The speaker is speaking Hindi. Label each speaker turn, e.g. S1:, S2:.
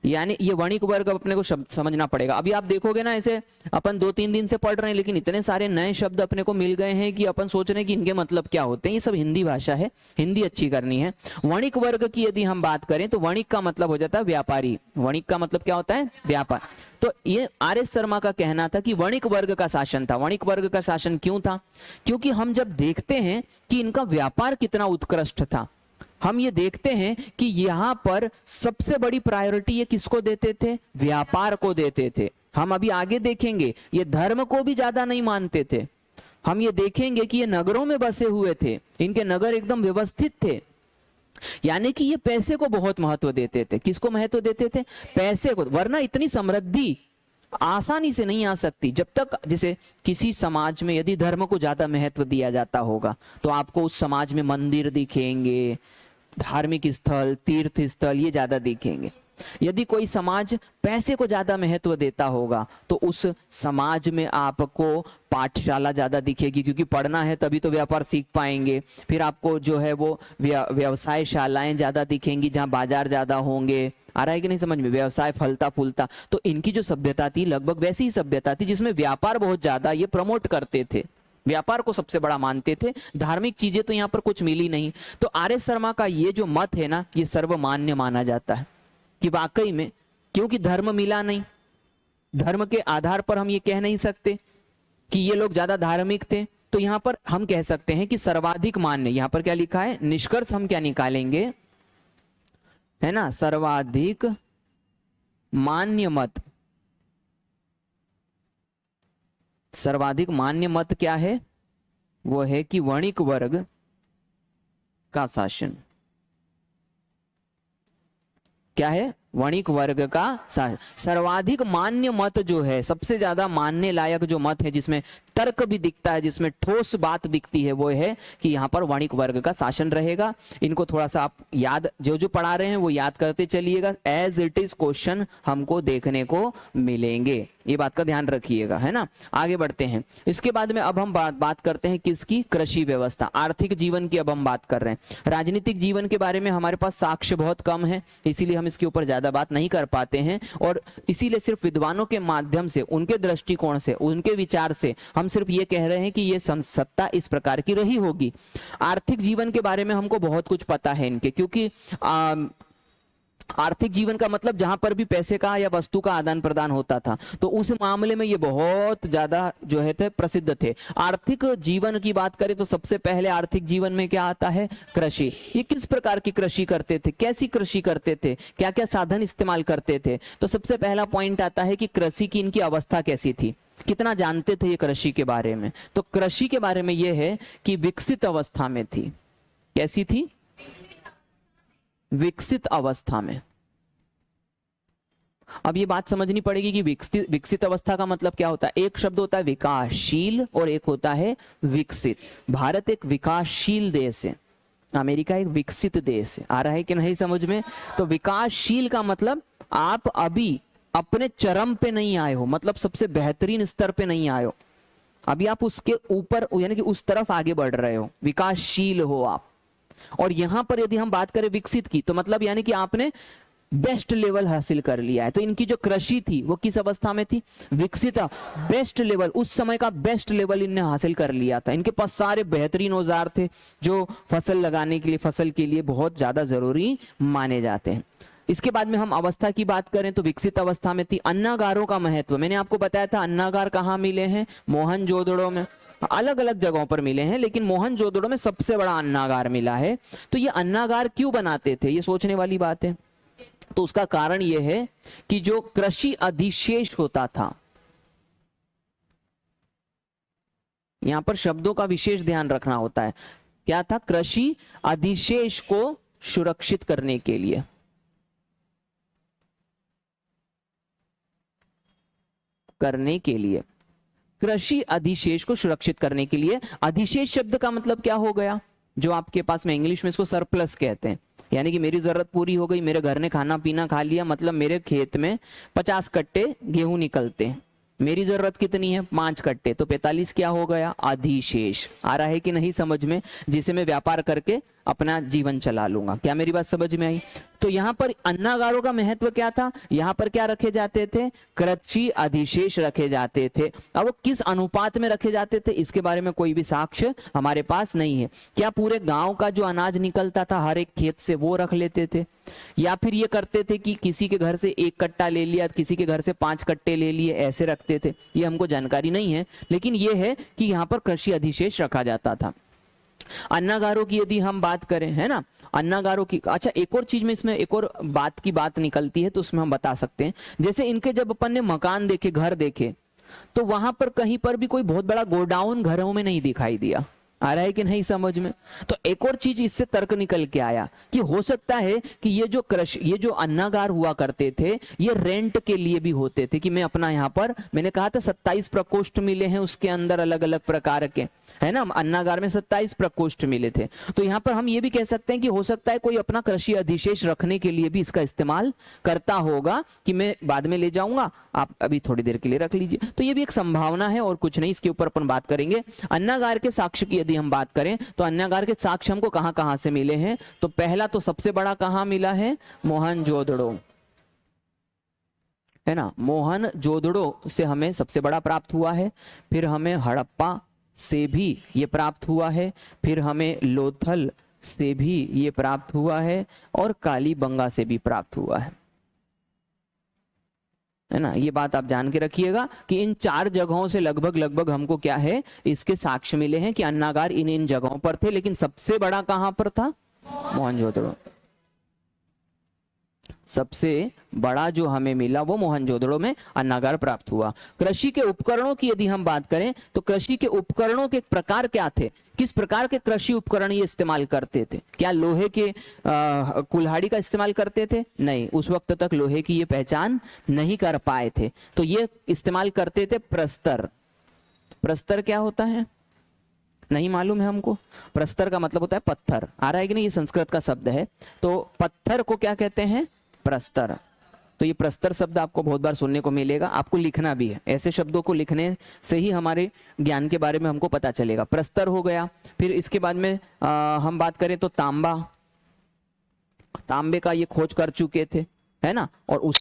S1: यानी ये वणिक वर्ग अपने को शब्द समझना पड़ेगा। अभी आप देखोगे ना, ऐसे अपन 2-3 दिन से पढ़ रहे हैं लेकिन इतने सारे नए शब्द अपने को मिल गए हैं कि अपन सोच रहे हैं कि इनके मतलब क्या होते हैं। ये सब हिंदी भाषा है, हिंदी अच्छी करनी है। वणिक वर्ग की यदि हम बात करें तो वणिक का मतलब हो जाता है व्यापारी। वणिक का मतलब क्या होता है? व्यापार। तो ये आर.एस. शर्मा का कहना था कि वणिक वर्ग का शासन था। वणिक वर्ग का शासन क्यों था? क्योंकि हम जब देखते हैं कि इनका व्यापार कितना उत्कृष्ट था, हम ये देखते हैं कि यहां पर सबसे बड़ी प्रायोरिटी ये किसको देते थे? व्यापार को देते थे। हम अभी आगे देखेंगे ये धर्म को भी ज्यादा नहीं मानते थे। हम ये देखेंगे कि ये नगरों में बसे हुए थे, इनके नगर एकदम व्यवस्थित थे, यानी कि ये पैसे को बहुत महत्व देते थे। किसको महत्व देते थे? पैसे को। वरना इतनी समृद्धि आसानी से नहीं आ सकती जब तक, जैसे किसी समाज में यदि धर्म को ज्यादा महत्व दिया जाता होगा तो आपको उस समाज में मंदिर दिखेंगे, धार्मिक स्थल, तीर्थ स्थल ये ज्यादा दिखेंगे। यदि कोई समाज पैसे को ज्यादा महत्व देता होगा तो उस समाज में आपको पाठशाला ज्यादा दिखेगी, क्योंकि पढ़ना है तभी तो व्यापार सीख पाएंगे। फिर आपको जो है वो व्यवसाय शालाएं ज्यादा दिखेंगी जहां बाजार ज्यादा होंगे। आ रहा है कि नहीं समझ में? व्यवसाय फलता फूलता। तो इनकी जो सभ्यता थी लगभग वैसी ही सभ्यता थी जिसमें व्यापार बहुत ज्यादा ये प्रमोट करते थे, व्यापार को सबसे बड़ा मानते थे। धार्मिक चीजें तो यहाँ पर कुछ मिली नहीं। तो आर.एस. शर्मा का ये जो मत है ना, ये सर्वमान्य माना जाता है कि वाकई में, क्योंकि धर्म मिला नहीं, धर्म के आधार पर हम ये कह नहीं सकते कि ये लोग ज्यादा धार्मिक थे। तो यहां पर हम कह सकते हैं कि सर्वाधिक मान्य, यहां पर क्या लिखा है? निष्कर्ष हम क्या निकालेंगे, है ना? सर्वाधिक मान्य मत। सर्वाधिक मान्य मत क्या है? वो है कि वणिक वर्ग का शासन। क्या है? वणिक वर्ग का शासन। सर्वाधिक मान्य मत जो है, सबसे ज्यादा मानने लायक जो मत है, जिसमें तर्क भी दिखता है, जिसमें ठोस बात दिखती है, वो है कि यहाँ पर वणिक वर्ग का शासन रहेगा। इनको थोड़ा सा आप याद, जो जो पढ़ा रहे हैं वो याद करते चलिएगा। एज इट इज क्वेश्चन हमको देखने को मिलेंगे, ये बात का ध्यान रखिएगा, है ना? आगे बढ़ते हैं। इसके बाद में अब हम बात करते हैं किसकी? कृषि व्यवस्था, आर्थिक जीवन की अब हम बात कर रहे हैं। राजनीतिक जीवन के बारे में हमारे पास साक्ष्य बहुत कम है, इसीलिए हम इसके ऊपर ज्यादा बात नहीं कर पाते हैं, और इसीलिए सिर्फ विद्वानों के माध्यम से, उनके दृष्टिकोण से, उनके विचार से हम सिर्फ ये कह रहे हैं कि ये सत्ता इस प्रकार की रही होगी। आर्थिक जीवन के बारे में हमको बहुत कुछ पता है इनके, क्योंकि आर्थिक जीवन का मतलब जहां पर भी पैसे का या वस्तु का आदान प्रदान होता था, तो उस मामले में ये बहुत ज्यादा जो है थे प्रसिद्ध थे। आर्थिक जीवन की बात करें तो सबसे पहले आर्थिक जीवन में क्या आता है? कृषि। ये किस प्रकार की कृषि करते थे, कैसी कृषि करते थे, क्या क्या साधन इस्तेमाल करते थे? तो सबसे पहला पॉइंट आता है कि कृषि की इनकी अवस्था कैसी थी, कितना जानते थे ये कृषि के बारे में। तो कृषि के बारे में ये है कि विकसित अवस्था में थी। कैसी थी? विकसित अवस्था में। अब ये बात समझनी पड़ेगी कि विकसित अवस्था का मतलब क्या होता है। एक शब्द होता है विकासशील और एक होता है विकसित। भारत एक विकासशील देश है, अमेरिका एक विकसित देश है। आ रहा है कि नहीं समझ में? तो विकासशील का मतलब आप अभी अपने चरम पे नहीं आए हो, मतलब सबसे बेहतरीन स्तर पे नहीं आए हो, अभी आप उसके ऊपर यानी कि उस तरफ आगे बढ़ रहे हो, विकासशील हो आप। और यहां पर यदि हम बात करें विकसित की, तो मतलब यानी कि आपने बेस्ट लेवल हासिल कर लिया है। तो इनकी जो कृषि थी वो किस अवस्था में थी? विकसित। बेस्ट लेवल, उस समय का बेस्ट लेवल इनने हासिल कर लिया था। इनके पास सारे बेहतरीन औजार थे जो फसल लगाने के लिए, फसल के लिए बहुत ज्यादा जरूरी माने जाते हैं। इसके बाद में हम अवस्था की बात करें तो विकसित अवस्था में थी। अन्नागारों का महत्व मैंने आपको बताया था। अन्नागार कहाँ मिले हैं? मोहनजोदड़ो में, अलग अलग जगहों पर मिले हैं, लेकिन मोहनजोदड़ो में सबसे बड़ा अन्नागार मिला है। तो ये अन्नागार क्यों बनाते थे, ये सोचने वाली बात है। तो उसका कारण यह है कि जो कृषि अधिशेष होता था, यहां पर शब्दों का विशेष ध्यान रखना होता है। क्या था? कृषि अधिशेष को सुरक्षित करने के लिए, कृषि अधिशेष को सुरक्षित करने के लिए। अधिशेष शब्द का मतलब क्या हो गया? जो आपके पास में इंग्लिश में इसको सरप्लस कहते हैं, यानी कि मेरी जरूरत पूरी हो गई, मेरे घर ने खाना पीना खा लिया, मतलब मेरे खेत में 50 कट्टे गेहूं निकलते हैं, मेरी जरूरत कितनी है? 5 कट्टे, तो 45 क्या हो गया? अधिशेष। आ रहा है कि नहीं समझ में? जिसे मैं व्यापार करके अपना जीवन चला लूंगा। क्या मेरी बात समझ में आई? तो यहाँ पर अन्नागारों का महत्व क्या था? यहाँ पर क्या रखे जाते थे? कृषि अधिशेष रखे जाते थे। अब वो किस अनुपात में रखे जाते थे इसके बारे में कोई भी साक्ष्य हमारे पास नहीं है। क्या पूरे गांव का जो अनाज निकलता था हर एक खेत से वो रख लेते थे, या फिर ये करते थे कि किसी के घर से 1 कट्टा ले लिया, किसी के घर से 5 कट्टे ले लिए, ऐसे रखते थे? ये हमको जानकारी नहीं है, लेकिन ये है कि यहाँ पर कृषि अधिशेष रखा जाता था। अन्नागारों की यदि हम बात करें, है ना, अन्नागारों की, अच्छा एक और चीज में इसमें एक और बात की बात निकलती है तो उसमें हम बता सकते हैं। जैसे इनके जब अपन ने मकान देखे, घर देखे, तो वहां पर कहीं पर भी कोई बहुत बड़ा गोडाउन घरों में नहीं दिखाई दिया। आ रहा है कि नहीं समझ में? तो एक और चीज इससे तर्क निकल के आया कि हो सकता है कि ये जो अन्नागार हुआ करते थे ये रेंट के लिए भी होते थे, कि मैं अपना यहाँ पर, मैंने कहा था 27 प्रकोष्ठ मिले हैं उसके अंदर अलग अलग प्रकार के, है ना, अन्नागार में 27 प्रकोष्ठ मिले थे। तो यहाँ पर हम ये भी कह सकते हैं कि हो सकता है कोई अपना कृषि अधिशेष रखने के लिए भी इसका इस्तेमाल करता होगा, कि मैं बाद में ले जाऊंगा, आप अभी थोड़ी देर के लिए रख लीजिए। तो ये भी एक संभावना है और कुछ नहीं, इसके ऊपर अपन बात करेंगे। अन्नागार के साक्ष्य की यदि हम बात करें तो अन्नागार के साक्ष्य हमको कहां कहां से मिले हैं? तो पहला तो सबसे बड़ा कहां मिला है? मोहनजोदड़ो, है ना, मोहनजोदड़ो से हमें सबसे बड़ा प्राप्त हुआ है। फिर हमें हड़प्पा से भी ये प्राप्त हुआ है, फिर हमें लोथल से भी ये प्राप्त हुआ है, और कालीबंगा से भी प्राप्त हुआ है ना। ये बात आप जान के रखिएगा कि इन 4 जगहों से लगभग हमको क्या है, इसके साक्ष्य मिले हैं कि अन्नागार इन जगहों पर थे। लेकिन सबसे बड़ा कहां पर था? मोहनजोदड़ो। सबसे बड़ा जो हमें मिला वो मोहनजोदड़ो में अन्नागार प्राप्त हुआ। कृषि के उपकरणों की यदि हम बात करें तो कृषि के उपकरणों के प्रकार क्या थे? किस प्रकार के कृषि उपकरण ये इस्तेमाल करते थे? क्या लोहे के कुल्हाड़ी का इस्तेमाल करते थे? नहीं, उस वक्त तक लोहे की ये पहचान नहीं कर पाए थे। तो ये इस्तेमाल करते थे प्रस्तर। प्रस्तर क्या होता है? नहीं मालूम है हमको। प्रस्तर का मतलब होता है पत्थर। आ रहा है कि नहीं? ये संस्कृत का शब्द है। तो पत्थर को क्या कहते हैं? प्रस्तर। तो ये प्रस्तर शब्द आपको बहुत बार सुनने को मिलेगा, आपको लिखना भी है। ऐसे शब्दों को लिखने से ही हमारे ज्ञान के बारे में हमको पता चलेगा। प्रस्तर हो गया। फिर इसके बाद में हम बात करें तो तांबा, तांबे का ये खोज कर चुके थे, है ना, और उस